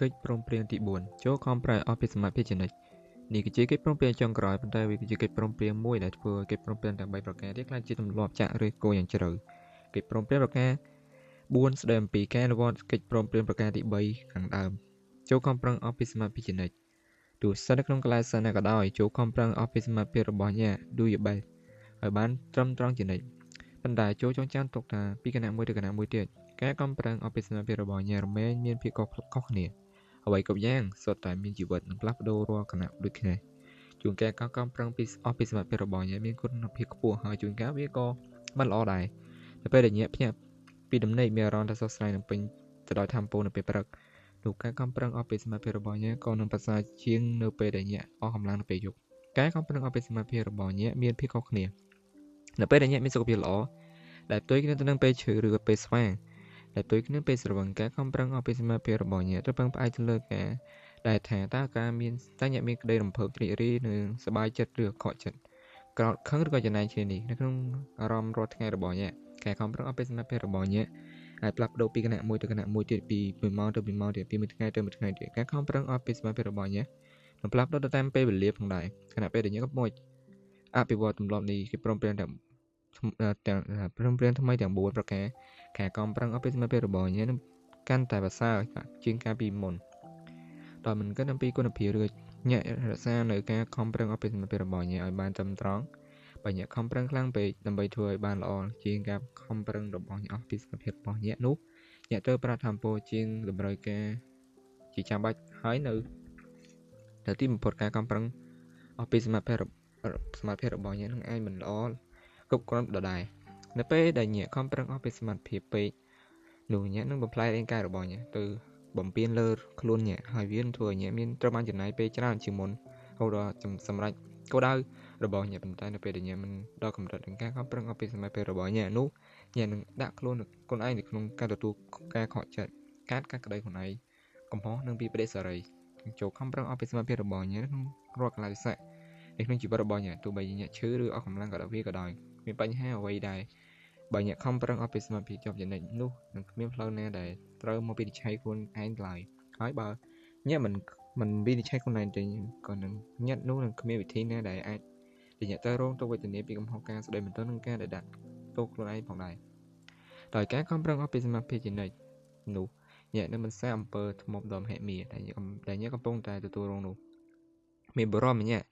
កិច្ចព្រមព្រៀងទី4ចូលខំប្រែអស់ពីសមាភិជានិច្ចនេះគឺជាកិច្ចព្រមព្រៀងចុងក្រោយប៉ុន្តែវាគឺជាកិច្ចព្រមព្រៀងមួយដែលធ្វើឲ្យកិច្ចព្រមព្រៀងទាំង3ប្រការនេះក្លាយជាទម្លាប់ចាក់ឫសគល់យ៉ាងជ្រៅកិច្ចព្រមព្រៀងប្រការ4ស្ដីអំពីការអនុវត្តកិច្ចព្រមព្រៀងប្រការទី3ខាងដើមចូលខំប្រឹងអស់ពីសមាភិជានិច្ចទោះស្ថិតនៅក្នុងកន្លែងសិនណាក៏ដោយចូលខំប្រឹងអស់ពីសមាភិរបស់អ្នក Do your best ឲ្យបានត្រឹមត្រូវជានិច្ចប៉ុន្តែចូលចងចាំទុកថាពីគណៈមួយទៅគណៈមួយទៀតការខំប្រឹងអស់ពីសមាភិរបស់អ្នករមែងមានភាពខុសគ្នាអ្វីគ្រប់យ៉ាងសុទ្ធតែមានជីវិតនិងផ្លាស់ប្ដូររាល់គណៈដូចគ្នាជួនកាលការខំប្រឹងពីអស់ពីសមាភិរបស់អ្នកមានគុណភាពខ្ពស់ហើយជួនកាលវាក៏មិនល្អដែរនៅពេលដែលអ្នកភ្ញាក់ពីដំណេកមានអារម្មណ៍ថាស្រស់ស្រាយនិងពេញទៅដោយថាមពលនៅពេលព្រឹកនោះការខំប្រឹងអស់ពីសមាភិរបស់អ្នកក៏នឹងប្រសើរជាងនៅពេលដែលអ្នកអស់កម្លាំងនៅពេលយប់ការខំប្រឹងអស់ពីសមាភិរបស់អ្នកមានភាពខុសគ្នានៅពេលដែលអ្នកមានសុខភាពល្អដែលផ្ទុយគ្នាទៅនឹងពេលឈឺឬពេលស្វាងដែលផ្ទុយគ្នាពេលស្រវឹងការខំប្រឹងអស់ពីសមាភិរបស់អ្នកត្រូវពឹងផ្អែកទៅលើការដែលថាតើការមានតែអ្នកមានក្តីរំភើបរីករាយនិងសប្បាយចិត្តឬខកចិត្តក្រោតខឹងឬក៏ចំណែកគ្នានេះនៅក្នុងអារម្មណ៍រាល់ថ្ងៃរបស់អ្នកការខំប្រឹងអស់ពីសមាភិរបស់អ្នកអាចផ្លាស់ប្ដូរពីគណៈមួយទៅគណៈមួយទៀតពី1ម៉ោងទៅ1ម៉ោងទៀតពីមួយថ្ងៃទៅមួយថ្ងៃទៀតការខំប្រឹងអស់ពីសមាភិរបស់អ្នកនឹងផ្លាស់ប្ដូរទៅតាមពេលវេលាផងដែរគណៈពេលដែលអ្នកកំពុងអភិវឌ្ឍទម្លាប់នេះគឺព្រមព្រៀងទាំងព្រមព្រៀងថ្មីទាំង4ប្រការការខំប្រឹងអស់ពីសមាភិរបស់អ្នកនឹងកាន់តែប្រសើរជាងកាលពីមុនដោយមិនគិតអំពីគុណភាពឬអ្នករក្សានៅការខំប្រឹងអស់ពីសមាភិរបស់អ្នកឲ្យបានត្រឹមត្រូវបើអ្នកខំប្រឹងខ្លាំងពេកដើម្បីធ្វើឲ្យបានល្អជាងការខំប្រឹងរបស់អ្នកអស់ពីសមាភិរបស់អ្នកនោះអ្នកត្រូវប្រាថ្នាពោជាងតម្រូវការជាចាំបាច់ហើយនៅទីបំផុតការខំប្រឹងអស់ពីសមាភិរបស់អ្នកនឹងអាចមិនល្អគ្រប់គ្រាន់ដដែលនៅពេលដែលអ្នកខំប្រឹងអស់ពីសមាភិពេកនោះអ្នកនឹងបំផ្លែរាងកាយរបស់អ្នកទៅបំពេញលើខ្លួនអ្នកហើយវានឹងធ្វើឲ្យអ្នកមានត្រូវបានចំណាយពេលច្រើនជាងមុនរហូតដល់សម្រេចគោលដៅរបស់អ្នកប៉ុន្តែនៅពេលដែលអ្នកមិនដល់កម្រិតនៃការខំប្រឹងអស់ពីសមាភិរបស់អ្នកនោះអ្នកនឹងដាក់ខ្លួនឯងនៅក្នុងការទទួលការខកចិត្តការកាត់ក្តីខ្លួនឯងកំហុសនិងពីបដិសេរីចូលខំប្រឹងអស់ពីសមាភិរបស់អ្នកក្នុងរាល់កលៈទេសៈនៅក្នុងជីវិតរបស់អ្នកទោះបីជាអ្នកឈឺឬអស់កម្លាំងក៏ដោយមានបញ្ហាអ្វីដែរបើអ្នកខំប្រឹងអស់ពីសមាភិជាប់យ៉ាងនិច្ចនោះនឹងគ្មានផ្លូវណាដែលត្រូវមកវិនិច្ឆ័យខ្លួនឯងឡើយហើយបើអ្នកមិនវិនិច្ឆ័យខ្លួនឯងទេក៏នឹងអ្នកនោះនឹងគ្មានវិធីណាដែលអាចអ្នកត្រូវរងទុក្ខវេទនាពីកំហុសការស្ដីបន្ទោសនិងការដែលដាក់ទោសខ្លួនឯងផងដែរដោយការខំប្រឹងអស់ពីសមាភិជានិច្ចនោះអ្នកនឹងមិនសាអំពើធ្មប់ដ៏មហិមាដែលអ្នកកំពុងតែទទួលរងនោះមានបរិបទម្នាក់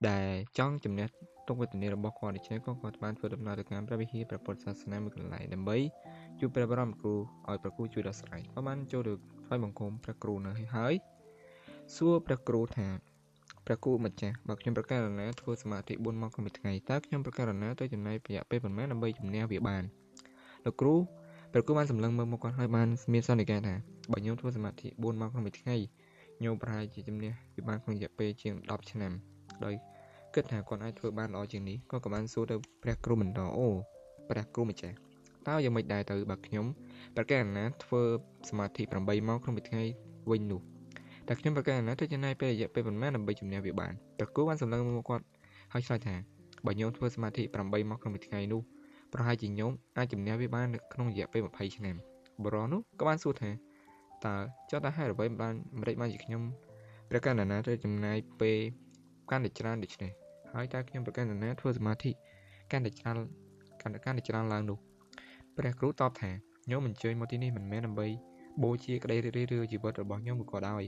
ដែលចង់ជំនះទុក្ខវេទនារបស់គាត់ដូច្នេះគាត់បានធ្វើដំណើរទៅកាន់ព្រះវិហារព្រះពុទ្ធសាសនាមួយកន្លែងដើម្បីជួបព្រះបរមគ្រូឲ្យព្រះគ្រូជួយដោះស្រាយគាត់បានចូលទៅថ្វាយបង្គំព្រះគ្រូនៅហើយសួរព្រះគ្រូថាព្រះគ្រូម្ចាស់បើខ្ញុំប្រកាសណាធ្វើសមាធិ4ម៉ោងក្នុងមួយថ្ងៃតើខ្ញុំប្រកាសណាទៅចំណាយរយៈពេលប៉ុន្មានដើម្បីជំនះវាបានលោកគ្រូព្រះគ្រូបានសម្លឹងមើលមកគាត់ហើយបានមានសន្និដ្ឋានថាបើខ្ញុំធ្វើសមាធិ4ម៉ោងក្នុងមួយថ្ងៃខ្ញុំប្រហែលជាជំនះវាបានក្នុងរយៈពេលជាង10ឆ្នាំដោយគិតថាគាត់អាចធ្វើបានល្អជាងនេះគាត់ក៏បានសួរទៅព្រះគ្រូបន្តអូព្រះគ្រូម្ចាស់តើយ៉ាងម៉េចដែរទៅបើខ្ញុំប្រកាសណាធ្វើសមាធិ8ម៉ោងក្នុងមួយថ្ងៃវិញនោះតែខ្ញុំប្រកាសណាទៅចំណាយពេលរយៈពេលប៉ុន្មានដើម្បីជំនះវាបានព្រះគ្រូបានសម្លឹងមកគាត់ហើយឆ្លើយថាបើខ្ញុំធ្វើសមាធិ8ម៉ោងក្នុងមួយថ្ងៃនោះប្រហែលជាខ្ញុំអាចជំនះវាបានក្នុងរយៈពេល20ឆ្នាំបរិះនោះក៏បានសួរថាតើចុះតើហេតុអ្វីបានជាខ្ញុំប្រកាសណាទៅចំណាយពេលកាន់តែច្រើនដូច្នេះហើយតើខ្ញុំប្រកាសណាធ្វើសមាធិកាន់តែច្រើនឡើងនោះព្រះគ្រូតបថាខ្ញុំអញ្ជើញមកទីនេះមិនមែនដើម្បីបូជាក្តីរីករាយឬជីវិតរបស់ខ្ញុំក៏ដោយ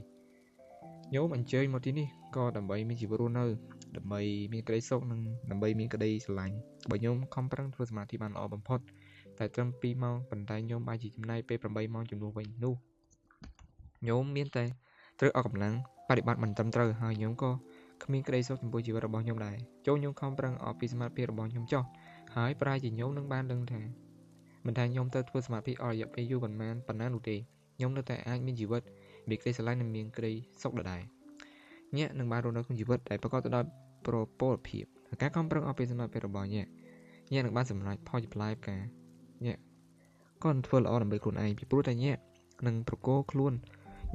ខ្ញុំអញ្ជើញមកទីនេះក៏ដើម្បីមានជីវិតរស់នៅដើម្បីមានក្តីសុខនិងដើម្បីមានក្តីស្រឡាញ់បើខ្ញុំខំប្រឹងធ្វើសមាធិបានល្អបំផុតតែត្រឹម2ម៉ោងប៉ុន្តែខ្ញុំអាចចំណាយពេល8ម៉ោងជំនួសវិញនោះខ្ញុំមានតែត្រូវអស់កម្លាំងបប្រតិបត្តិមិនត្រឹមត្រូវហើយខ្ញុំក៏គ្មានក្តីសុខចំពោះជីវិតរបស់ខ្ញុំដែរចូលខ្ញុំខំប្រឹងអស់ពីសមាធិរបស់ខ្ញុំចុះហើយប្រហែលជាខ្ញុំនឹងបានដឹងថាមិនថាខ្ញុំទៅធ្វើសមាធិអស់រយៈពេលយូរប៉ុណ្ណានោះទេខ្ញុំនៅតែអាចមានជីវិតមានក្តីស្រឡាញ់និងមានក្តីសុខដដែលអ្នកនឹងបានរស់នៅក្នុងជីវិតដែលប្រកបទៅដោយប្រពលភាពការខំប្រឹងអស់ពីសមាធិរបស់អ្នកនឹងបានសម្រេចផលជាផ្លែផ្កាអ្នកក៏នឹងធ្វើល្អដើម្បីខ្លួនឯងពីព្រោះតែអ្នកនឹងប្រកល់ខ្លួន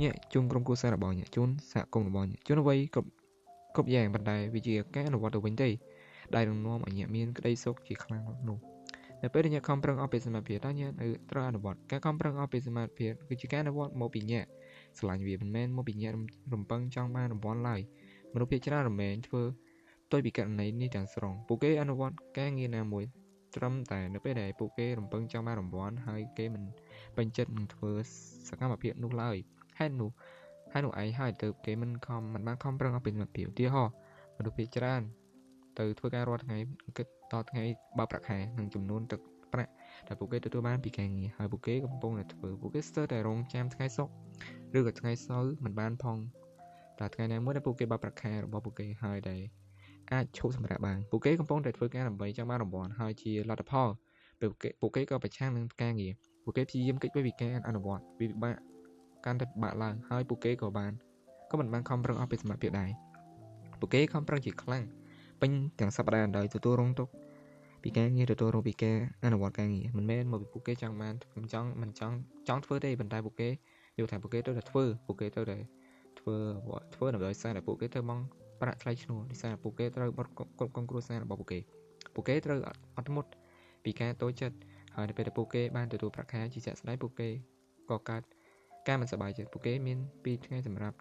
អ្នកជុំក្រុមគ្រួសាររបស់អ្នកជូនសហគមន៍របស់អ្នកជូនអ្វីគ្រប់យ៉ាងប៉ុន្តែវាជាការអនុវត្តទៅវិញទេដែលនឹងនាំឲ្យអ្នកមានក្តីសុខជាខ្លាំងនោះនៅពេលដែលអ្នកខំប្រឹងអស់ពីសមាធិតើអ្នកត្រូវអនុវត្តការខំប្រឹងអស់ពីសមាធិគឺជាការអនុវត្តមកពីអ្នក ស្រឡាញ់វាមិនមែនមកពីញាក់រំពឹងចង់បានរង្វាន់ឡើយមនុស្សភាគច្រើនរមែងធ្វើផ្ទុយពីករណីនេះទាំងស្រុងពួកគេអនុវត្តការងារណាមួយត្រឹមតែនៅពេលដែលពួកគេរំពឹងចង់បានរង្វាន់ហើយគេមិនពេញចិត្តនឹងធ្វើសកម្មភាពនោះឡើយហេតុនោះឯងហើយទៅគេមិនបានខំប្រឹងអស់ពីសមត្ថភាពឧទាហរណ៍មនុស្សភាគច្រើនទៅធ្វើការរាល់ថ្ងៃគិតតថ្ងៃបើប្រាក់ខែនិងចំនួនទឹកប្រាក់ដែលពួកគេទទួលបានពីការងារហើយពួកគេកំពុងតែធ្វើពួកគេស្ទើរតែរងចាំថ្ងៃសុក្រឬក៏ថ្ងៃសៅរ៍មិនបានផងតែថ្ងៃណាមួយដែលពួកគេបើប្រាក់ខែរបស់ពួកគេហើយដែលអាចឈប់សម្រាកបានពួកគេកំពុងតែធ្វើការដើម្បីចង់បានរង្វាន់ហើយជាលទ្ធផលពួកគេក៏ប្រឆាំងនឹងការងារពួកគេព្យាយាមគេចពីការអនុវត្តវាពិបាកកាន់តែពិបាកឡើងហើយពួកគេក៏មិនបានខំប្រឹងអស់ពីសមត្ថភាពដែរពួកគេខំប្រឹងជាខ្លាំងពេញទាំងសប្តាហ៍ដោយទទួលរងទុក្ខពីការងារទទួលរងពីការអនុវត្តការងារមិនមែនមកពីពួកគេចង់បានមិនចង់ធ្វើទេប៉ុន្តែពួកគេយល់ថាពួកគេត្រូវតែធ្វើពួកគេត្រូវតែធ្វើដើម្បីសារតែពួកគេត្រូវមកប្រាក់ថ្លៃឈ្នួលដោយសារពួកគេត្រូវបត់គ្រប់គ្រងគ្រួសាររបស់ពួកគេត្រូវអត់ធ្មត់ពីការតូចចិត្តហើយនៅពេលដែលពួកគេបានទទួលប្រាក់ខែជាជាក់ស្ដែងពួកគេក៏កើតការមិនសប្បាយចិត្តពួកគេមាន2ថ្ងៃសម្រាប់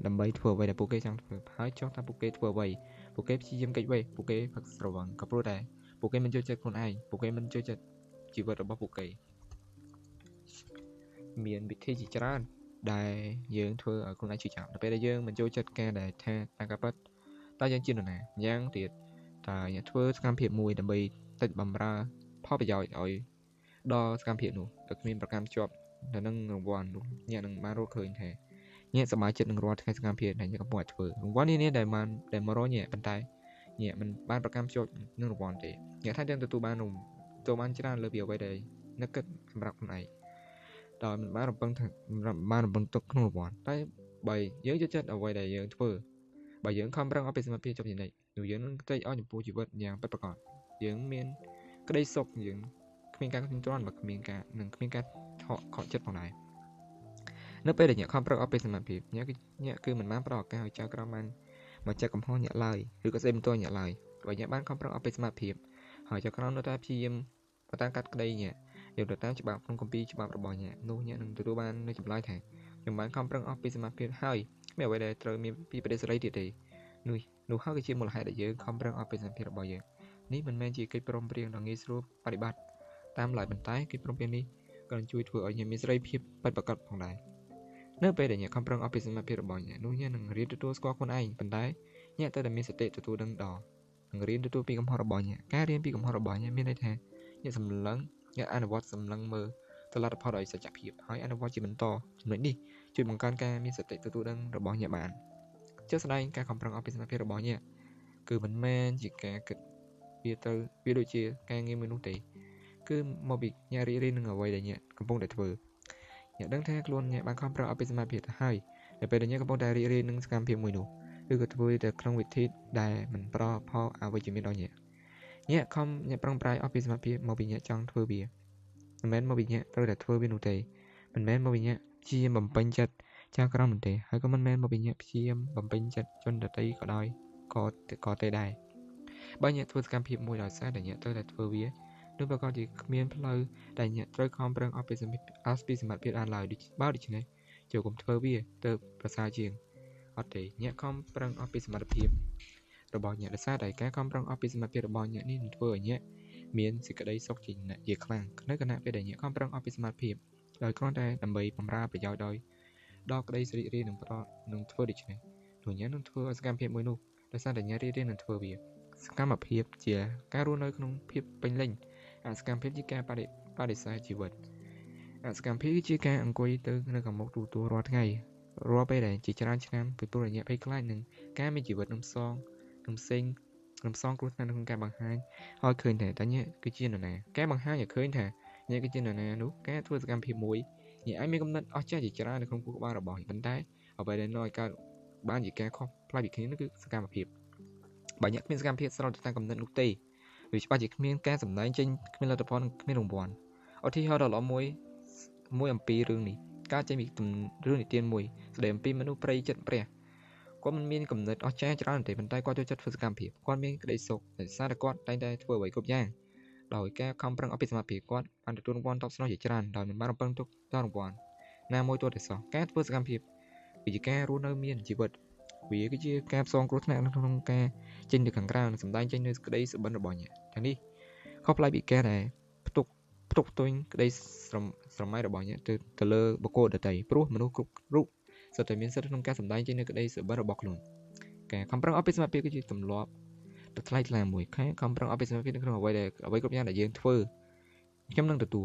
ដើម្បីធ្វើអ្វីដែលពួកគេចង់ធ្វើហើយចុះថាពួកគេធ្វើអ្វីពួកគេព្យាយាមគេចវេពួកគេផឹកស្រវឹងក៏ព្រោះតែពួកគេមិនយល់ចិត្តខ្លួនឯងពួកគេមិនយល់ចិត្តជីវិតរបស់ពួកគេមានវិធីជាច្រើនដែលយើងធ្វើឲ្យខ្លួនឯងឈឺចាប់នៅពេលដែលយើងមិនចូលចិត្តការដែលថាតាមការពិតតើយើងជានរណាយ៉ាងទៀតតើយើងធ្វើសកម្មភាពមួយដើម្បីតិចបំរើផលប្រយោជន៍ឲ្យដល់សកម្មភាពនោះតែគ្មានប្រកាន់ជាប់នៅនឹងរង្វាន់នោះអ្នកនឹងបានរកឃើញថាអ្នកសប្បាយចិត្តនឹងរាល់ថ្ងៃសកម្មភាពដែលអ្នកកំពុងតែធ្វើរង្វាន់នេះដែលមករកអ្នកប៉ុន្តែអ្នកមិនបានប្រកាន់ជាប់នឹងរង្វាន់ទេអ្នកថាយើងទទួលបានច្រើនលើពីអ្វីដែលអ្នកគិតសម្រាប់ខ្លួនឯងដោយមិនបានរំពឹងទុកក្នុងរង្វាន់តែបើយើងចូលចិត្តអ្វីដែលយើងធ្វើបើយើងខំប្រឹងអស់ពីសមត្ថភាពចុះជានិច្ចនោះយើងនឹងត្រេកអរចំពោះជីវិតយ៉ាងពិតប្រាកដយើងមានក្តីសុខយើងគ្មានការគំទ្រាំបើគ្មានការខកចិត្តផងដែរនៅពេលដែលអ្នកខំប្រឹងអស់ពីសមត្ថភាពអ្នកគឺមិនបានផ្ដល់ឱកាសឲ្យចៅក្រមបានមកចាក់កំហុសអ្នកឡើយឬក៏ស្ដីបន្ទោសអ្នកឡើយបើអ្នកបានខំប្រឹងអស់ពីសមត្ថភាពហើយចៅក្រមនៅតែព្យាយាមបន្តកាត់ក្តីអ្នកយកទៅតាមច្បាប់ក្នុងគម្ពីរច្បាប់របស់អ្នកនោះអ្នកនឹងទទួលបាននូវចម្លើយថាខ្ញុំបានខំប្រឹងអស់ពីសមត្ថភាពហើយគ្មានអ្វីដែលត្រូវមានពីបដិសេរីទៀតទេនោះហើយគឺជាមូលហេតុដែលយើងខំប្រឹងអស់ពីសមត្ថភាពរបស់យើងនេះមិនមែនជាកិច្ចព្រមព្រៀងដ៏ងាយស្រួលបប្រតិបត្តិតាមឡើយប៉ុន្តែកិច្ចព្រមព្រៀងនេះក៏ជួយធ្វើឲ្យអ្នកមានសេរីភាពពិតប្រាកដផងដែរនៅពេលដែលអ្នកខំប្រឹងអស់ពីសមត្ថភាពរបស់អ្នកនោះអ្នកនឹងរៀនទទួលស្គាល់ខ្លួនឯងប៉ុន្តែអ្នកត្រូវតែមានសតិទទួលដឹងដល់នឹងរៀនទទួលពីកំហុសរបស់អ្នកការរៀនពីកំហុសរបស់អ្នកមានន័យថាអ្នកអនុវត្តសម្លឹងមើលទៅលទ្ធផលដោយសច្ចភាពហើយអនុវត្តជាបន្តចំណុចនេះជួយបង្កើនការមានសតិទទួលដឹងរបស់អ្នកបានជាក់ស្ដែងការខំប្រឹងអស់ពីសមត្ថភាពរបស់អ្នកគឺមិនមែនជាការគិតវាដូចជាការងារមួយនោះទេគឺមកពីអ្នករៀននឹងអ្វីដែលអ្នកកំពុងតែធ្វើអ្នកដឹងថាខ្លួនអ្នកបានខំប្រឹងអស់ពីសមត្ថភាពទៅហើយនៅពេលដែលអ្នកកំពុងតែរៀននឹងសកម្មភាពមួយនោះឬក៏ធ្វើទៅក្នុងវិធីដែលមិនប្រផលអវិជ្ជមានដល់អ្នកប្រឹងប្រែងអស់ពីសមត្ថភាពមកពីអ្នកចង់ធ្វើវាមិនមែនមកពីអ្នកត្រូវតែធ្វើវានោះទេមិនមែនមកពីអ្នកព្យាយាមបំពេញចិត្តចៅក្រមនោះទេហើយក៏មិនមែនមកពីអ្នកព្យាយាមបំពេញចិត្តជនដទៃក៏ដោយក៏ទេដែរបើអ្នកធ្វើសកម្មភាពមួយដោយសារតែអ្នកត្រូវតែធ្វើវានោះប្រកាសជាគ្មានផ្លូវដែលអ្នកត្រូវខំប្រឹងអស់ពីសមត្ថភាពបានឡើយបើដូច្នេះចូលកុំធ្វើវាទៅប្រសើរជាងអត់ទេអ្នកខំប្រឹងអស់ពីសមត្ថភាពរបស់អ្នកដោយសារតែការខំប្រឹងអស់ពីសមត្ថភាពរបស់អ្នកនេះនឹងធ្វើឲ្យអ្នកមានសេចក្តីសុខជាខ្លាំងនៅគណៈពេលដែលអ្នកខំប្រឹងអស់ពីសមត្ថភាពដោយគ្រាន់តែដើម្បីបម្រើប្រយោជន៍ដល់ក្តីស្រេករាយនឹងធ្វើដូច្នេះលោកអ្នកនឹងធ្វើឲ្យសកម្មភាពមួយនោះដោយសារតែអ្នករៀននឹងធ្វើវាសកម្មភាពជាការរស់នៅក្នុងភាពពេញលេញអសកម្មភាពជាការបដិសេធជីវិតអសកម្មភាពគឺជាការអង្គុយទៅនៅខាងមុខទូរាល់ថ្ងៃរាល់ពេលដែលជាច្រើនឆ្នាំពីព្រោះអ្នកភ័យខ្លាចនឹងការមានជីវិតនឹងផ្សងគ្រោះថ្នាក់ក្នុងការបង្ហាញឲ្យឃើញថាតើអ្នកគឺជានរណាការបង្ហាញឲ្យឃើញថាអ្នកគឺជានរណានោះការធ្វើសកម្មភាពមួយអ្នកអាចមានគំនិតអស្ចារ្យជាច្រើននៅក្នុងខួរក្បាលរបស់អ្នកប៉ុន្តែអ្វីដែលនាំឲ្យកើតបានជាការខុសប្លែកពីគ្នានោះគឺសកម្មភាពបើអ្នកគ្មានសកម្មភាពស្របទៅតាមគំនិតនោះទេវាច្បាស់ជាគ្មានការសម្ដែងចេញគ្មានលទ្ធផលគ្មានរង្វាន់ឧទាហរណ៍ដ៏ល្អមួយអំពីរឿងនេះការចេញពីរឿងនិទានមួយស្ដីអំពីមនុស្សព្រៃចិត្តព្រះគាត់មិនមានគំនិតអស្ចារ្យច្រើនទេប៉ុន្តែគាត់ចូលចិត្តធ្វើសកម្មភាពគាត់មានក្តីសុខដោយសារតែគាត់តែងតែធ្វើអ្វីគ្រប់យ៉ាងដោយការខំប្រឹងអស់ពីសមត្ថភាពគាត់បានទទួលរង្វាន់តបស្នងជាច្រើនដោយមិនបានរំពឹងទុកដល់រង្វាន់ ណាមួយទាល់តែសោះការធ្វើសកម្មភាពគឺជាការរស់នៅមានជីវិតវាគឺជាការផ្សងគ្រោះថ្នាក់ក្នុងការចេញទៅខាងក្រៅនិងសម្ដែងចេញនូវក្តីសុបិនរបស់អ្នកទាំងនេះខុសប្លែកពីការដែលផ្ទុកផ្ទុយក្តីស្រមៃរបស់អ្នកទៅលើបុគ្គលដទៃព្រោះមនុស្សគ្រប់រូបសុទ្ធតែមានសិទ្ធិក្នុងការសម្ដែងចេញនូវក្តីសុបិនរបស់ខ្លួនការខំប្រឹងអភិសមភាពគឺជាទម្លាប់ដ៏ថ្លៃថ្លាមួយខែខំប្រឹងអភិសមភាពនៅក្នុងអ្វីគ្រប់យ៉ាងដែលយើងធ្វើខ្ញុំនឹងទទួ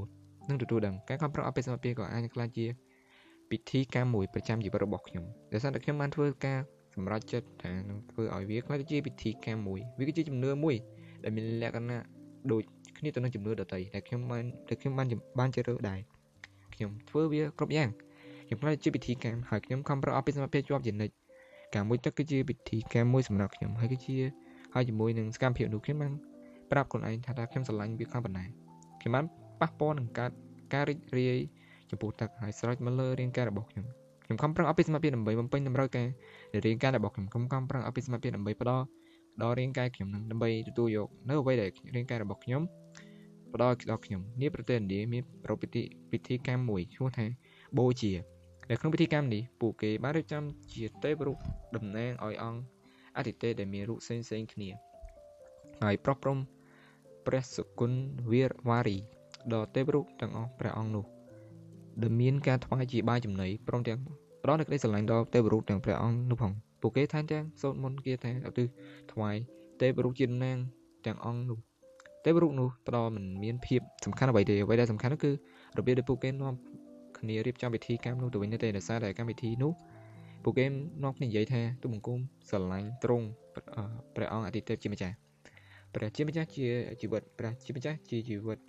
លដឹងការខំប្រឹងអភិសមភាពក៏អាចក្លាយជាពិធីកម្មមួយប្រចាំជីវិតរបស់ខ្ញុំដោយសារតែខ្ញុំបានធ្វើការសម្រេចចិត្តថានឹងធ្វើឲ្យវាក្លាយជាពិធីកម្មមួយវាគឺជាជំនឿមួយដែលមានលក្ខណៈដូចគ្នាទៅនឹងជំនឿដទៃដែលខ្ញុំបានជ្រើសរើសដែរខ្ញុំធ្វើវាគ្រប់យ៉ាងខ្ញុំខ្លាចជាពិធីកម្មហើយខ្ញុំខំប្រឹងអភិសមភាពជាប់ជានិច្ចការមួយទឹកគឺជាពិធីកម្មមួយសម្រាប់ខ្ញុំហើយជាមួយនឹងសកម្មភាពនោះខ្ញុំបានប្រាប់ខ្លួនឯងថាខ្ញុំស្រឡាញ់វាខ្លាំងប៉ុណ្ណាខ្ញុំបានប៉ះពាល់នឹងការរីករាយចំពោះទឹកហើយស្រោចមកលើរាងកាយរបស់ខ្ញុំខំប្រឹងអភិសមភាពដើម្បីបំពេញតម្រូវការនៃរាងកាយរបស់ខ្ញុំខំប្រឹងអភិសមភាពដើម្បីផ្ដល់ដល់រាងកាយខ្ញុំនឹងដើម្បីទទួលយកនៅអ្វីដែលរាងកាយរបស់ខ្ញុំផ្ដល់ដល់ខ្ញុំនេះប្រទេសឥណ្ឌាមានប្រពៃពិធីកម្មមួយឈ្មោះថាបូជាដែលក្នុងពិធីកម្មនេះពួកគេបានរៀបចំជាទេវរូបតំណាងឲ្យអង្គអាទិទេពដែលមានរូបផ្សេងគ្នាហើយប្រោះព្រំព្រះសុគន្ធវារីដល់ទេវរូបទាំងអស់ព្រះអង្គនោះដែលមានការថ្វាយជាបាយចំណីព្រមទាំងផ្ដល់នូវក្តីស្រឡាញ់ដល់ទេវរូបទាំងព្រះអង្គនោះផងពួកគេថែមទាំងសូត្រមន្តគាថាឧទ្ទិសថ្វាយទេវរូបជាតំណាងទាំងអង្គនោះទេវរូបនោះផ្ដល់មិនមានភាពសំខាន់អ្វីទេអ្វីដែលសំខាន់នោះគឺរបៀបដែលពួកគេនាំគ្នារៀបចំពិធីកម្មនោះទៅវិញទៅដោយសារតែកម្មវិធីនោះពួកគេនាំគ្នានិយាយថាទូបង្គំស្រឡាញ់ទ្រង់ព្រះអង្គអាទិទេពជាម្ចាស់ព្រះជាម្ចាស់ជាជីវិតព្រះជាម្ចាស់ជាជីវិត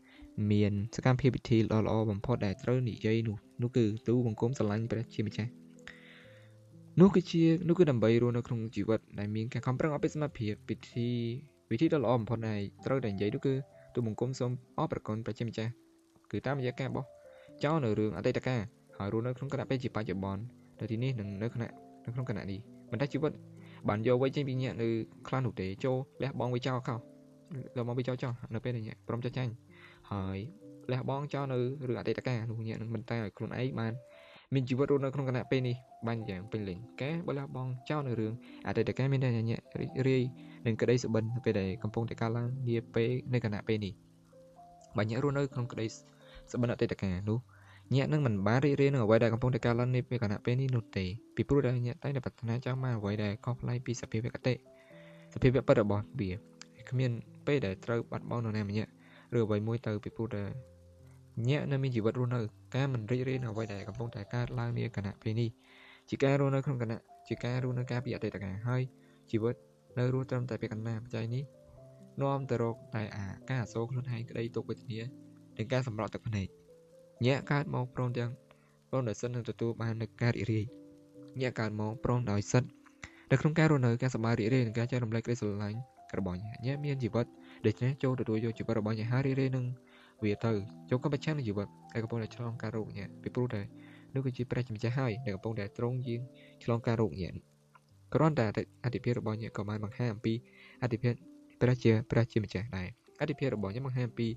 មានសកម្មភាពពិធីល្អបំផុតដែលត្រូវនិយាយនោះគឺទូបង្គំស្រឡាញ់ព្រះជាម្ចាស់នោះគឺដើម្បីរស់នៅក្នុងជីវិតដែលមានការខំប្រឹងអភិសមភាពវិធីដ៏ល្អបំផុតដែលត្រូវតែនិយាយនោះគឺទូបង្គំសូមអរព្រគុណព្រះជាម្ចាស់គឺតាមរយៈការបោះចោលនៅរឿងអតីតកាលហើយរស់នៅក្នុងគណៈពេលជាបច្ចុប្បន្ននៅទីនេះនិងនៅក្នុងគណៈនេះមិនថាជីវិតបានយកវ័យចេញពីញាក់នៅខ្លះនោះទេចូលលះបង់វាចោលខោលះបង់វាចោលនៅពេលដែលញាក់ព្រមចាញ់ហើយលះបង់ចោលនៅរឿងអតីតកាលនោះញាក់នឹងបន្តឲ្យខ្លួនឯងបានមានជីវិតរស់នៅក្នុងគណៈពេលនេះបានយ៉ាងពេញលេញការបើលះបង់ចោលនៅរឿងអតីតកាលមានតែញាក់រាយនឹងក្តីសុបិននៅពេលដែលកំពុងតែកើតឡើងនាពេលនៅគណៈពេលនេះបើញាក់រស់នៅក្នុងក្តីសុបិនអតីតកាលនោះញាក់នឹងមិនបានរីករាយនឹងអ្វីដែលកំពុងតែកើតឡើងនាពេលគណៈពេលនេះនោះទេពីព្រោះតែញាក់តែងតែប្រាថ្នាចង់បានអ្វីដែលខុសប្លែកពីសភាវគតិសភាវៈពិតរបស់វាគ្មានពេលដែលត្រូវបាត់បង់នរណាម្នាក់ឬអ្វីមួយទៅពីព្រោះតែញាក់នៅមានជីវិតរស់នៅការមិនរីករាយនឹងអ្វីដែលកំពុងតែកើតឡើងនាគណៈពេលនេះជាការរស់នៅក្នុងគណៈជាការរស់នៅការពីអតីតកាលហើយជីវិតនៅរស់ត្រឹមតែពេលកន្លះបច្ច័យនេះនាំទៅរកតែការអសូរខ្លួនឯងក្តីទុក្ខវេទនានិងការសម្រក់ទឹកភ្នែកញាក់កើតមកព្រមដោយសិននឹងទទួលបាននូវការរីករាយញាក់កើតមកព្រមដោយសិននៅក្នុងការរស់នៅការសប្បាយរីករាយនិងការចែករំលែកក្តីស្រឡាញ់របស់ញាក់មានជីវិតដូច្នេះចូលទទួលយកជីវិតរបស់ញាក់ហើយរីករាយនឹងវាទៅចូលក៏ប្រឆាំងនឹងជីវិតដែលកំពុងតែឆ្លងការរោគញាក់ពីព្រោះតែនោះគឺជាព្រះជាម្ចាស់ហើយដែលកំពុងតែទ្រង់យាងឆ្លងការរោគញាក់គ្រាន់តែអធិភាពរបស់ញាក់ក៏បានបង្ហាញអំពីអធិភាពព្រះជាម្ចាស់ដែរអធិភាពរបស់ញាក់បង្ហាញអំពី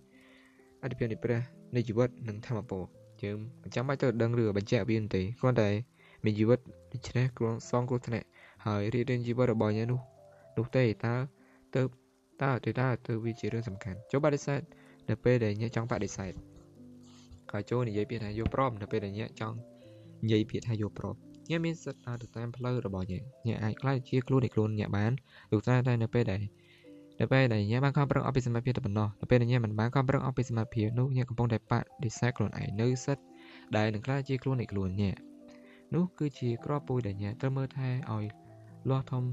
អធិភាពនៃព្រះនៃជីវិតនិងធម្មពលយើងមិនចាំបាច់ទៅដឹងឬបញ្ជាក់វាទេគ្រាន់តែមានជីវិតដូច្នេះគ្រោះសងគ្រោះថ្នាក់ហើយរៀបរៀងជីវិតរបស់ញាក់នោះទេតើវាជារឿងសំខាន់ចូលបដិសេធនៅពេលដែលញាក់ចង់បដិសេធហើយចូលនិយាយពាក្យថាយកព្រមនៅពេលដែលញាក់ចង់និយាយពាក្យថាយកព្រមញាក់មានសិទ្ធិដើរទៅតាមផ្លូវរបស់ញាក់អាចខ្លាចជាខ្លួននៃខ្លួនញាក់បានលោកតែនៅពេលដែលញាក់បានខំប្រឹងអភិសមភាពទៅប៉ុណ្ណោះនៅពេលដែលញាក់មិនបានខំប្រឹងអភិសមភាពនោះញាក់កំពុងតែបដិសេធខ្លួនឯងនៅសិទ្ធិដែលនឹងខ្លាចជាខ្លួននៃខ្លួនញាក់នោះគឺជាក្របពូជដែលញាក់ត្រូវមើលថែឲ្យលាស់ធំ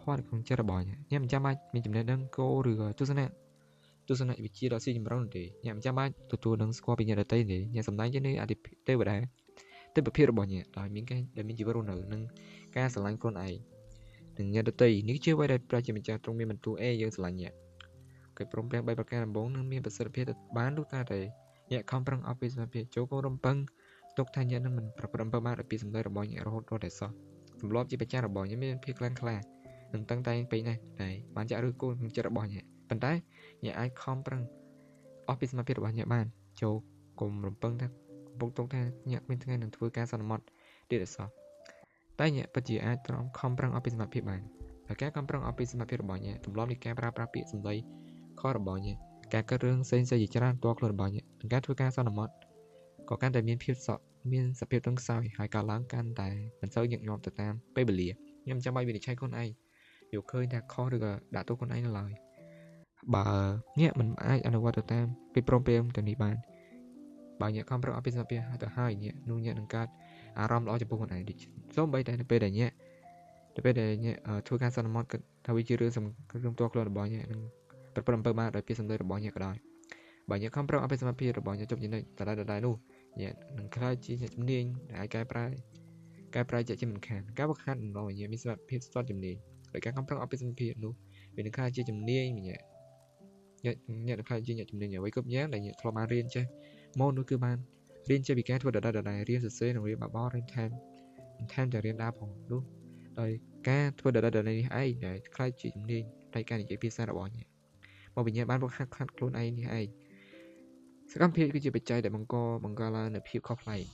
ធាត់ក្នុងចិត្តរបស់ញាក់មិនចាំបាច់មានចំណេះដឹងគោលឬទស្សនៈវិជ្ជាដ៏ស៊ីជម្រៅទេញាក់មិនចាំបាច់ទទួលដឹងស្គាល់ពីញាក់ដទៃទេញាក់សម្ដែងជានៃអធិទេវតាទេពភាពរបស់ញាក់ដោយមានជីវិតរស់នៅនិងការស្រឡាញ់ខ្លួនឯងនិងញាក់ដទៃនេះជាអ្វីដែលព្រះជាម្ចាស់ទ្រង់មានបន្ទូលយើងស្រឡាញ់ញាក់គេព្រមព្រៀង3ប្រការដំបូងនឹងមានប្រសិទ្ធភាពទៅបានលុះតែញាក់ខំប្រឹងអភិសមភាពចូលកុំរំពឹងទុកថាញាក់នឹងមិនប្រព្រឹត្តបានពីសម្ដីរបស់ញាក់រហូតដល់តែសោះទម្លាប់ជាប្រចាំរបស់ញាក់មានភាពខ្លាំងក្លានិងតឹងតែងពេកណាស់តែបានចាក់ឫសគល់ក្នុងចិត្តរបស់ញាក់ប៉ុន្តែញាក់អាចខំប្រឹងអភិសមភាពរបស់ញាក់បានចូលកុំរំពឹងថា កំពុងទុកថាញាក់មានថ្ងៃនឹងធ្វើការសន្មត់ទៀតសោះតែញាក់ពិតជាអាចទ្រាំខំប្រឹងអស់ពីសមត្ថភាពបានហើយការខំប្រឹងអស់ពីសមត្ថភាពរបស់ញាក់ទម្លាប់នៃការប្រើប្រាស់ពាក្យសម្ដីខុសរបស់ញាក់ការកើតរឿងផ្សេងៗជាច្រើនផ្ទាល់ខ្លួនរបស់ញាក់និងការធ្វើការសន្មត់ក៏កាន់តែមានសភាពរឹងខ្សោយហើយការឡើងកាន់តែមិនសូវញឹកញាប់ទៅតាមពេលវេលាខ្ញុំមិនចាំបាច់វិនិច្ឆ័យខ្លួនឯងយកឃើញថាខុសឬក៏ដាក់ទោសខ្លួនឯងនៅឡើយបើញាក់មិនអាចអនុវត្តទៅតាមកិច្ចព្រមព្រៀងទាំងនេះបានបើញាក់ខំប្រឹងអស់ពីសមត្ថភាពទៅហើយញាក់នឹងកើតអារម្មណ៍ល្អចំពោះខ្លួនឯងដូចសូម្បីតែនៅពេលដែលញាក់ធ្វើការសន្មត់គិតថាវាជារឿងផ្ទាល់ខ្លួនរបស់ញាក់នឹងប្រព្រឹត្តអំពើបាបដោយពាក្យសម្ដីរបស់ញាក់ក៏ដោយបើញាក់ខំប្រឹងអស់ពីសមត្ថភាពរបស់ញាក់ជប់ចំណុចដដែលនោះញាក់នឹងក្លាយជាអ្នកជំនាញដែលអាចកែប្រែជាក់ជាមិនខានការវឹកហាត់របស់ញាក់មានសមត្ថភាពស្ទាត់ជំនាញដោយការខំប្រឹងអស់ពីសមត្ថភាពនោះវានឹងក្លាយជាជំនាញញាក់នឹងក្លាយជាអ្នកជំនាញអ្វីគ្រប់យ៉ាងដែលញាក់ធ្លាប់បានរៀនចេះមកនោះគឺបានរៀនចេះពីការធ្វើដដែលរៀនសរសេរនិងរៀនបើបរៀនថែមទាំងរៀនដើរផងនោះដោយការធ្វើដដែលនេះឯងដែលក្លាយជាជំនាញផ្នែកការនិយាយភាសារបស់ញាក់មកវិញ្ញាណបានវឹកហាត់ខ្លួនឯងនេះឯងសកម្មភាពគឺជាបច្ច័យដែលបង្កឡើងនូវភាពខុសប្លែក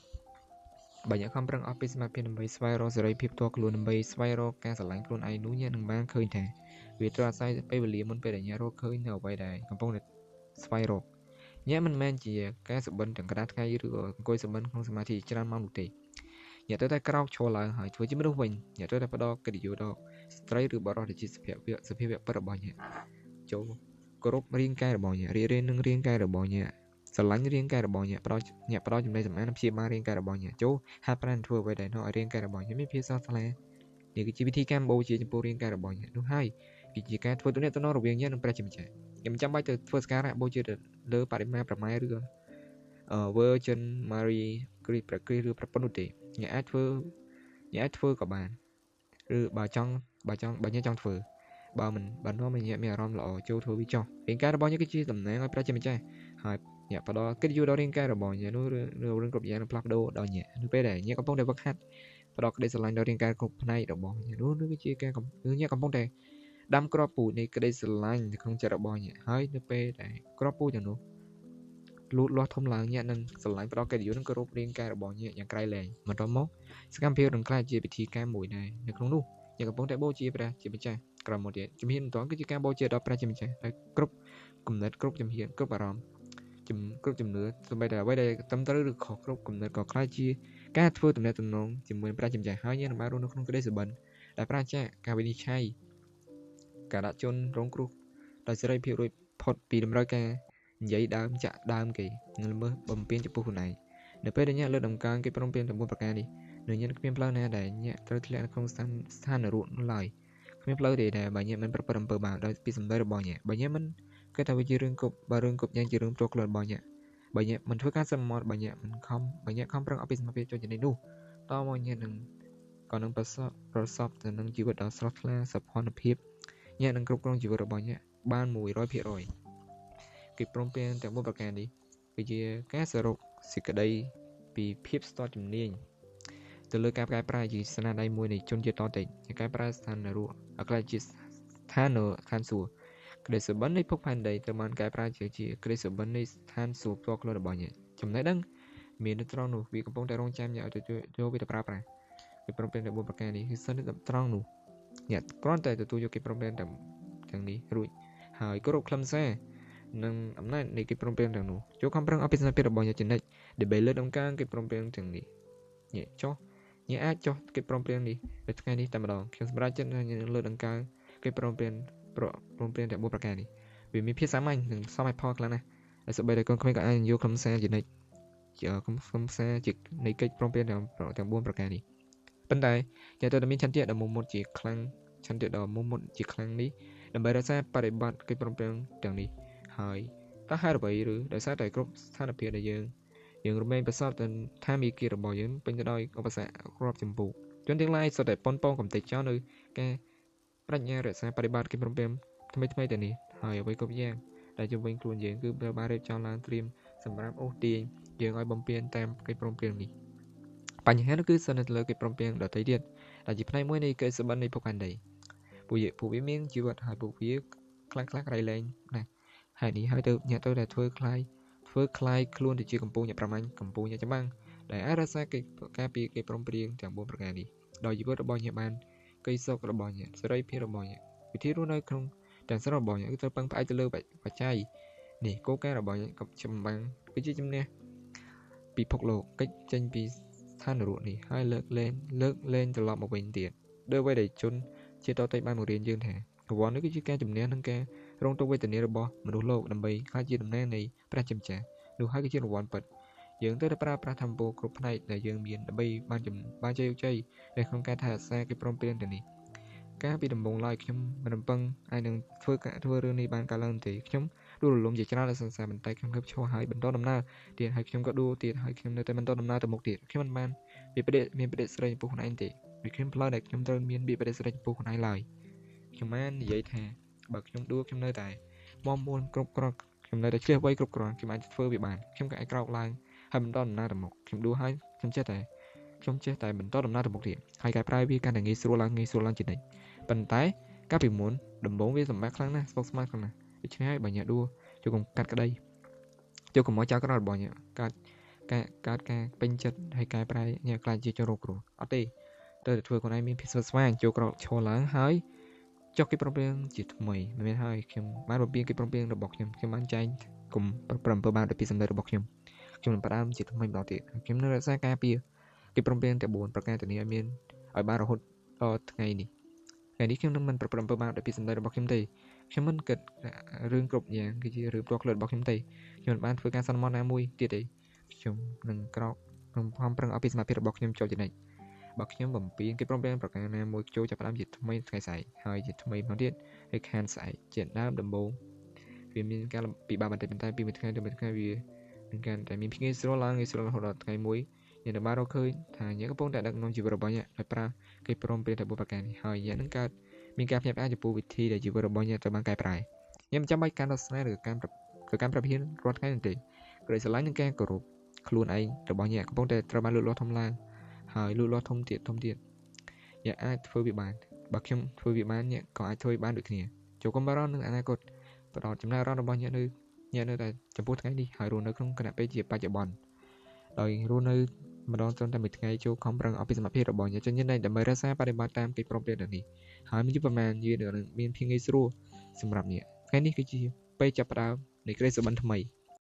បើញាក់ខំប្រឹងអស់ពីសមត្ថភាពដើម្បីស្វែងរកសេរីភាពផ្ទាល់ខ្លួនដើម្បីស្វែងរកការស្រឡាញ់ខ្លួនឯងនោះញាក់នឹងបានឃើញថាវាត្រូវអាស្រ័យពេលវេលាមុនពេលដែលញាក់រកឃើញនៅអ្វីដែលកំពុងតែស្វែងរកញាក់មិនមែនជាការសុបិនទាំងក្តារថ្ងៃឬក៏អង្គុយសុបិនក្នុងសមាធិច្រើនម៉ោងនោះទេញាក់ត្រូវតែក្រោកឈរឡើងហើយធ្វើជាមនុស្សវិញញាក់ត្រូវតែផ្ដល់កិត្តិយសដល់ស្ត្រីឬបុរសដែលជាសភាវៈពិតរបស់ញាក់ចូលគោរពរាងកាយរបស់ញាក់រៀននឹងរាងកាយរបស់ញាក់ស្រឡាញ់រាងកាយរបស់ញាក់ផ្ដល់ចំណេះសម្អាតនិងព្យាបាលរាងកាយរបស់ញាក់ចូលហាត់ប្រាណធ្វើអ្វីដែលនាំឲ្យរាងកាយរបស់ញាក់មានភាពស្រស់ថ្លានេះគឺជាវិធីការបូជាចំពោះរាងកាយរបស់ញាក់នោះហើយវាជាការធ្វើទំនាក់ទំនងរវាងញាក់និងព្រះជាម្ចាស់ខ្ញុំមិនចាំបាច់ទៅធ្វើសក្ការៈបូជាលើបរិមាប្រម៉ែឬក៏Virgin Mary ព្រះគ្រីស្ទឬព្រះពុទ្ធនោះទេញាក់អាចធ្វើក៏បានឬបើញាក់ចង់ធ្វើបើនាំឲ្យញាក់មានអារម្មណ៍ល្អចូលធ្វើវាចុះរាងកាយរបស់ញាក់គឺជាតំណាងឲ្យព្រះជាម្ចាស់ហើយញាក់ផ្ដល់កិត្តិយសដល់រាងកាយរបស់ញាក់នោះរឿងគ្រប់យ៉ាងនឹងផ្លាស់ប្ដូរដល់ញាក់នៅពេលដែលញាក់កំពុងតែវឹកហាត់ផ្ដល់ក្តីស្រឡាញ់ដល់រាងកាយគ្រប់ផ្នែករបស់ញាក់នោះគឺជាការញាក់កំពុងតែដាំគ្រាប់ពូជនៃក្តីស្រឡាញ់នៅក្នុងចិត្តរបស់ញាក់ហើយនៅពេលដែលគ្រាប់ពូជទាំងនោះលូតលាស់ធំឡើងញាក់នឹងស្រឡាញ់ផ្ដល់កិត្តិយសនឹងគោរពរាងកាយរបស់ញាក់យ៉ាងក្រៃលែងបន្ទាប់មកសកម្មភាពនឹងក្លាយជាពិធីការមួយដែរនៅក្នុងនោះញាក់កំពុងតែបូជាព្រះជាម្ចាស់ក្រោយមកទៀតជំហានបន្ទាប់គឺជាការបូជាដល់ព្រះជាម្ចាស់ដោយគ្រប់គំនិតគ្រប់ជំហានគ្រប់អារម្មណ៍គ្រប់ជំនឿសូម្បីតែអ្វីដែលត្រឹមត្រូវឬខុសគ្រប់គំនិតក៏ក្លាយជាការធ្វើទំនាក់ទំនងជាមួយព្រះជាម្ចាស់ហើយញាក់នឹងបានរស់នៅក្នុងក្តីសុបិនដែលប្រាជ្ញាការវិនិច្ឆ័យការដាក់ជន់រងគ្រោះដោយសេរីភាពរួចផុតពីតម្រូវការនិយាយដើមចាក់ដើមគេនឹងល្មើសបំពេញចំពោះខ្លួនឯងនៅពេលដែលញាក់លើកដំកើងកិច្ចព្រមព្រៀងទាំង4ប្រការនេះនៅញាក់គ្មានផ្លូវណាដែលញាក់ត្រូវធ្លាក់នៅក្នុងស្ថាននរកនោះឡើយគ្មានផ្លូវទេដែលបើញាក់មិនប្រព្រឹត្តអំពើបាបដោយពីសម្ដីរបស់ញាក់បើញាក់មិនគិតថាវាជារឿងគប់បើរឿងគប់យ៉ាងជារឿងផ្ទាល់ខ្លួនរបស់ញាក់បើញាក់មិនធ្វើការសន្មត់បើញាក់ខំប្រឹងអភិសមត្ថភាពចូលចំណេញនោះតមកញាក់នឹងប្រសពទៅនឹងជីវិតដ៏ស្រស់ថ្លាសោភ័ណភាពញាក់នឹងគ្រប់គ្រងជីវិតរបស់ញាក់បាន 100%កិច្ចព្រមព្រៀងទាំង4ប្រការនេះគឺជាការសរុបសេចក្តីពីភាពស្ទាត់ជំនាញទៅលើការកែប្រែជាស្នាដៃមួយនៃជនជាតិតតិចកែប្រែស្ថាននរកឲ្យក្លាយជាស្ថានឋានសួគ៌ក្តីសុបិននៃភពផែនដីត្រូវបានកែប្រែជាក្តីសុបិននៃស្ថានសួគ៌ផ្ទាល់ខ្លួនរបស់ញាក់ចំណេះដឹងមាននៅត្រង់នោះវាកំពុងតែរងចាំញាក់ឲ្យយកវាទៅប្រើប្រាស់កិច្ចព្រមព្រៀងទាំង4ប្រការនេះគឺសិននៅត្រង់នោះញាក់គ្រាន់តែទទួលយកកិច្ចព្រមព្រៀងទាំងនេះរួចហើយគោរពខ្លឹមសារនិងអំណាចនៃកិច្ចព្រមព្រៀងទាំងនោះចូលខំប្រឹងអភិសមត្ថភាពរបស់ញាក់ជានិច្ចដើម្បីលើកដំកើងកិច្ចព្រមព្រៀងទាំងនេះញាក់អាចចុះកិច្ចព្រមព្រៀងនេះនៅថ្ងៃនេះតែម្ដងខ្ញុំសម្រេចចិត្តថាញាក់នឹងលើកដំកើងកិច្ចព្រមព្រៀងទាំង4ប្រការនេះវាមានភាពសាមញ្ញនិងសមហេតុផលខ្លាំងណាស់ដែលសូម្បីតែកូនក្មេងក៏អាចយកខ្លឹមសារជានិច្ចខ្លឹមសារជានៃកិច្ចព្រមព្រៀងទាំង4ប្រការនេះប៉ុន្តែញាក់ត្រូវតែមានឆន្ទៈដ៏មុមុតជាខ្លាំងនេះដើម្បីរក្សាបរិបត្តិកិច្ចព្រមព្រៀងទាំងនេះហើយតើហេតុអ្វីឬដោយសារតែគ្រប់ស្ថានភាពដែលយើងរមែងប្រសពទៅថាមីគីរបស់យើងពេញទៅដោយឧបសគ្គរាប់ចំពោះជនទាំងឡាយសុទ្ធតែប៉ុនប៉ងកំទេចចោលនៅការប្រាជ្ញារក្សាបរិបត្តិកិច្ចព្រមព្រៀងថ្មីទៅនេះហើយអ្វីគ្រប់យ៉ាងដែលជុំវិញខ្លួនយើងគឺបានរៀបចំឡើងត្រៀមសម្រាប់អូសទាញយើងឲ្យបំពេញតាមកិច្ចព្រមព្រៀងនេះបញ្ហានោះគឺសិននៅលើកិច្ចព្រមព្រៀងដទៃទៀតដែលជាផ្នែកមួយនៃកិច្ចសុបិននៃភពផែនដីពួកវាមានជីវិតហើយពួកវាខ្លាំងក្រៃលែងណាស់ហើយនេះហើយទៅញាក់ទៅតែធ្វើ ធ្វើคล้ายខ្លួនទៅជាកម្ពុជាអ្នកប្រមាញ់កម្ពុជាច្បាំងដែលអាចរក្សាការពីគេព្រមព្រៀងទាំង4ប្រការនេះដោយជីវិតរបស់អ្នកបានក្តីសុខរបស់អ្នកសេរីភាពរបស់អ្នកវិធីរស់នៅក្នុងទាំងស្រុងរបស់អ្នកគឺត្រូវពឹងផ្អែកទៅលើបច្ច័យនេះគោលការណ៍របស់អ្នកក៏ចម្បាំងគឺជាជំនះពិភពលោកកិច្ចចេញពីស្ថានរូបនេះហើយលើកលែងត្រឡប់មកវិញទៀតដោយអ្វីដែលជនជាតតៃបានបង្រៀនយើងថារង្វាន់នេះគឺជាការជំនះនឹងការរងទុក្ខវេទនារបស់មនុស្សលោកដើម្បីក្លាយជាតំណាងនៃព្រះជាម្ចាស់នោះហើយគឺជារង្វាន់ពិតយើងត្រូវតែប្រើប្រាស់ធម៌ពលគ្រប់ផ្នែកដែលយើងមានដើម្បីបានជោគជ័យនៅក្នុងការថែរក្សាកិច្ចព្រមព្រៀងទាំងនេះការពីដំបូងឡើយខ្ញុំមិនរំពឹងអាចនឹងធ្វើរឿងនេះបានកើតឡើងទេខ្ញុំដួលរលំជាច្រើនដល់សង្សារបន្តែខ្ញុំគិតឈ្មោះហើយបន្តដំណើរទៀតហើយខ្ញុំក៏ដួលទៀតហើយខ្ញុំនៅតែបន្តដំណើរទៅមុខទៀតខ្ញុំមិនបានមានបដិសេរីចំពោះខ្លួនឯងទេvìខ្ញុំផ្លូវដែលខ្ញុំត្រូវមានបដិសេរីចំពោះខ្លួនឯងឡើយខ្ញុំបាននិយាយថាបើខ្ញុំដួលខ្ញុំនៅតែមាំមួនគ្រប់គ្រាន់ខ្ញុំនៅតែឆ្លៀសវៃគ្រប់គ្រាន់ខ្ញុំអាចធ្វើវាបានខ្ញុំក៏អាចក្រោកឡើងហើយបន្តដំណើរទៅមុខខ្ញុំដួលហើយខ្ញុំចេះតែបន្តដំណើរទៅមុខទៀតហើយកែប្រែវាកាន់តែងាយស្រួលឡើងជានិច្ចប៉ុន្តែកាលពីមុនដំបូងវាសម្បត្តិខ្លាំងណាស់ស្មុគស្មាញខ្លាំងណាស់ដូច្នេះហើយបើអ្នកដួលចូលកុំកាត់ក្តីចូលកុំមកចោលក្រោយរបស់អ្នកកើតការពេញចិត្តហើយកែប្រែអ្នកខ្លាចជាជនរងគ្រោះអត់ទេត្រូវតែធ្វើខ្លួនឯងមានភាពស្វិតស្វាញចូលក្រោកឈរឡើងហើយចុះកិច្ចព្រមព្រៀងជាថ្មីមិនមែនហើយខ្ញុំបានបំពេញកិច្ចព្រមព្រៀងរបស់ខ្ញុំបានចែងកុំ7បានពីសម្ដីរបស់ខ្ញុំនឹងផ្ដើមជាថ្មីម្ដងទៀតខ្ញុំនឹងរក្សាការពារកិច្ចព្រមព្រៀងទាំង4ប្រការទាំងនេះឲ្យបានរហូតដល់ថ្ងៃនេះខ្ញុំនឹងមិន7បានពីសម្ដីរបស់ខ្ញុំទេខ្ញុំមិនគិតរឿងគ្រប់យ៉ាងគឺជារឿងផ្ទាល់ខ្លួនរបស់ខ្ញុំទេខ្ញុំមិនបានធ្វើការសន្មតណាមួយទៀតទេខ្ញុំនឹងក្រោកខ្ញុំខំប្រឹងឲ្យពីសមត្ថភាពរបស់ខ្ញុំចូលជានិច្ចបើខ្ញុំបំពេញកិច្ចព្រមព្រៀងប្រការណាមួយចូលចាប់ផ្ដើមជាថ្មីថ្ងៃស្អែកហើយជាថ្មីម្ដងទៀតហើយខានស្អែកជាដើមដំបូងវាមានការពិបាកបន្តិចប៉ុន្តែពីមួយថ្ងៃទៅមួយថ្ងៃវានឹងកាន់តែមានភាពងាយស្រួលរហូតដល់ថ្ងៃមួយអ្នកនឹងបានរកឃើញថាអ្នកកំពុងតែដឹកនាំជីវិតរបស់អ្នកដោយប្រើកិច្ចព្រមព្រៀងទាំង4ប្រការនេះហើយអ្នកនឹងកើតមានការភ្ញាក់ផ្អើលចំពោះវិធីដែលជីវិតរបស់អ្នកត្រូវបានកែប្រែអ្នកមិនចាំបាច់ការដោះស្រាយឬការប្រពៃរាល់ថ្ងៃនោះទេក្តីស្រឡាញ់និងការគោរពខ្លួនឯងរបស់អ្នកកំពុងតែត្រូវបានលូតលាស់ធំឡើងហើយលូតលាស់ធំទៀតអ្នកអាចធ្វើវាបានបើខ្ញុំធ្វើវាបានអ្នកក៏អាចធ្វើវាបានដូចគ្នាចូលកុំបារម្ភនឹងអនាគតផ្ដោតចំណាយអារម្មណ៍របស់អ្នកនៅតែចំពោះថ្ងៃនេះហើយរស់នៅក្នុងគណៈពេលជាបច្ចុប្បន្នដោយរស់នៅម្ដងត្រឹមតែមួយថ្ងៃចូលខំប្រឹងអភិសមត្ថភាពរបស់អ្នកជំនាញដើម្បីរក្សាបដិបត្តិតាមកិច្ចព្រមព្រៀងទាំងនេះហើយមិនយូរប៉ុន្មានយើងនឹងមានភាពងាយស្រួលសម្រាប់អ្នកថ្ងៃនេះគឺជាពេលចាប់ផ្ដើមនៃក្តីសុបិនថ្មី